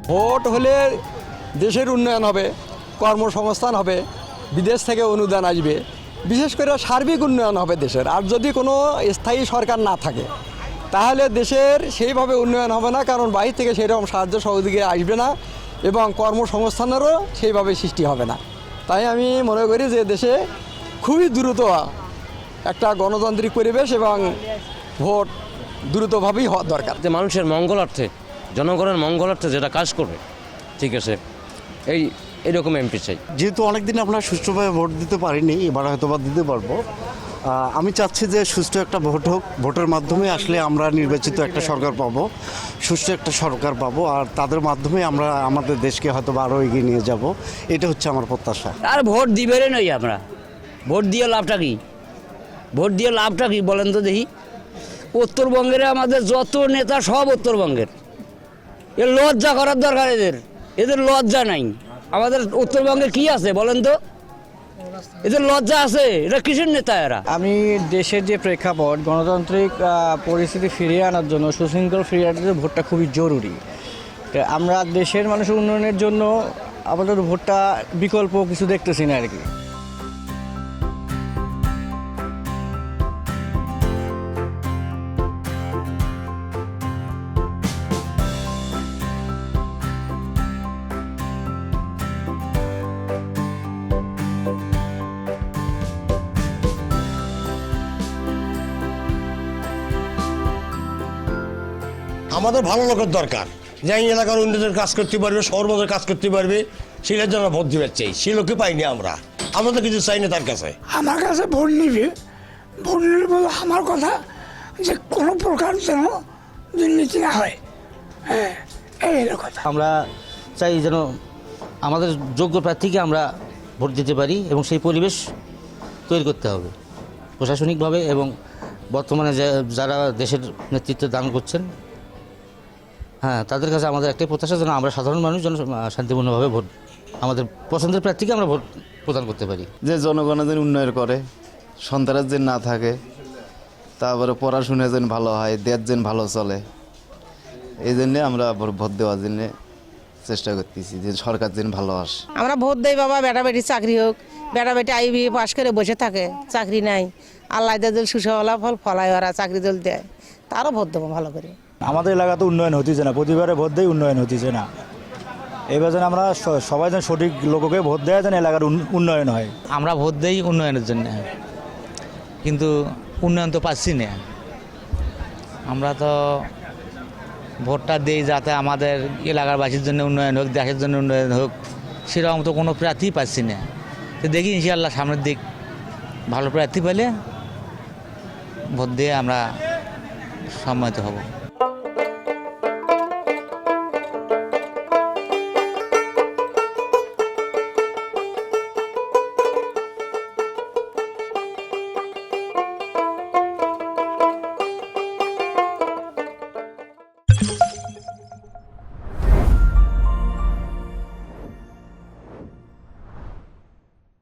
Vote হলে দেশের উন্নয়ন হবে, কর্মসংস্থান হবে, বিদেশ থেকে অনুদান আসবে, বিশেষ করে সার্বিক উন্নয়ন হবে দেশের। আর যদি কোনো স্থায়ী সরকার না থাকে তাহলে দেশের সেইভাবে উন্নয়ন হবে না, কারণ বাইরে থেকে সেরকম সাহায্য সহযোগী আসবে না এবং কর্মসংস্থানেরও সেইভাবে সৃষ্টি হবে না। তাই আমি মনে করি যে দেশে খুবই দ্রুত একটা গণতান্ত্রিক পরিবেশ এবং ভোট দ্রুতভাবেই হওয়া দরকার। যে মানুষের মঙ্গলার্থে, জনগণের মঙ্গলার্থে যেটা কাজ করবে, ঠিক আছে, এইরকম এমপি চাই। যেহেতু অনেকদিন আমরা সুষ্ঠুভাবে ভোট দিতে পারিনি, এবার হয়তো বা দিতে পারবো। আমি চাচ্ছি যে সুষ্ঠু একটা ভোট হোক, ভোটের মাধ্যমে আসলে আমরা নির্বাচিত একটা সরকার পাবো, সুষ্ঠু একটা সরকার পাবো, আর তাদের মাধ্যমে আমরা আমাদের দেশকে হয়তো বা আরও এগিয়ে নিয়ে যাব। এটা হচ্ছে আমার প্রত্যাশা। আর ভোট দিবেরই নই আমরা, ভোট দিয়ে লাভটা কি? ভোট দিয়ে লাভটা কি বলেন তো দেখি? উত্তরবঙ্গের আমাদের যত নেতা সব উত্তরবঙ্গের, এর লজ্জা করার দরকার, এদের লজ্জা নাই। আমাদের উত্তরবঙ্গে কি আছে বলেন তো? এদের লজ্জা আছে? এটা কিসের নেতা এরা? আমি দেশের যে প্রেক্ষাপট, গণতান্ত্রিক পরিস্থিতি ফিরিয়ে আনার জন্য, সুশৃঙ্খল ফিরিয়ে আনার জন্য ভোটটা খুবই জরুরি। আমরা দেশের মানুষের উন্নয়নের জন্য আপাতত ভোটটা বিকল্প কিছু দেখতেছি না আর কি। আমাদের ভালো লোকের দরকার, যে এই এলাকার উন্নয়নের কাজ করতে পারবে, শহরবাজার কাজ করতে পারবে, সেটার জন্য ভোট দিতে চাই। সে লোককে পাইনি আমরা তো কিছু চাই না তার কাছে। আমার কাছে ভোট নিবে, ভোট নিবে বলে আমার কথা যে কোনো প্রকার যেন দুর্নীতি না হয়, হ্যাঁ, এই কথা। আমরা চাই যেন আমাদের যোগ্য প্রার্থীকে আমরা ভোট দিতে পারি এবং সেই পরিবেশ তৈরি করতে হবে প্রশাসনিকভাবে, এবং বর্তমানে যারা দেশের নেতৃত্ব দান করছেন, হ্যাঁ, তাদের কাছে আমাদের একটাই প্রত্যাশা যেন আমরা সাধারণ মানুষ যেন শান্তিপূর্ণভাবে ভোট, আমাদের পছন্দের প্রার্থীকে আমরা ভোট প্রদান করতে পারি। যে জনগণের যেন উন্নয়ন করে, সন্ত্রাস যেন না থাকে, তারপরে পড়াশোনা যেন ভালো হয়, দেশ যেন ভালো চলে, এই জন্যে আমরা ভোট দেওয়ার জন্যে চেষ্টা করতেছি যে সরকার যেন ভালো আসে। আমরা ভোট দেই বাবা, বেটা বেটি চাকরি হোক, বেটা বেটি আইবি পাশ করে বসে থাকে, চাকরি নাই, আল্লাহ দল সুসফলা ফল ফলায়, ওরা চাকরি দল দেয়, তারও ভোট দেবো ভালো করে। আমাদের এলাকাতে উন্নয়ন হতেছে না, প্রতিবারে ভোট দেয় উন্নয়ন হতেছে না। এবার যেন আমরা সবাই যেন সঠিক লোককে ভোট দেয়, যেন এলাকার উন্নয়ন হয়। আমরা ভোট দেই উন্নয়নের জন্য, কিন্তু উন্নয়ন তো পাচ্ছি না। আমরা তো ভোটটা দিই যাতে আমাদের এলাকার বাসীর জন্য উন্নয়ন হোক, দেশের জন্য উন্নয়ন হোক, সেরকম তো কোনো প্রার্থী পাচ্ছি না। তো দেখি ইনশাআল্লাহ সামনের দিক ভালো প্রার্থী পেলে ভোট দিয়ে আমরা সম্মানিত হব।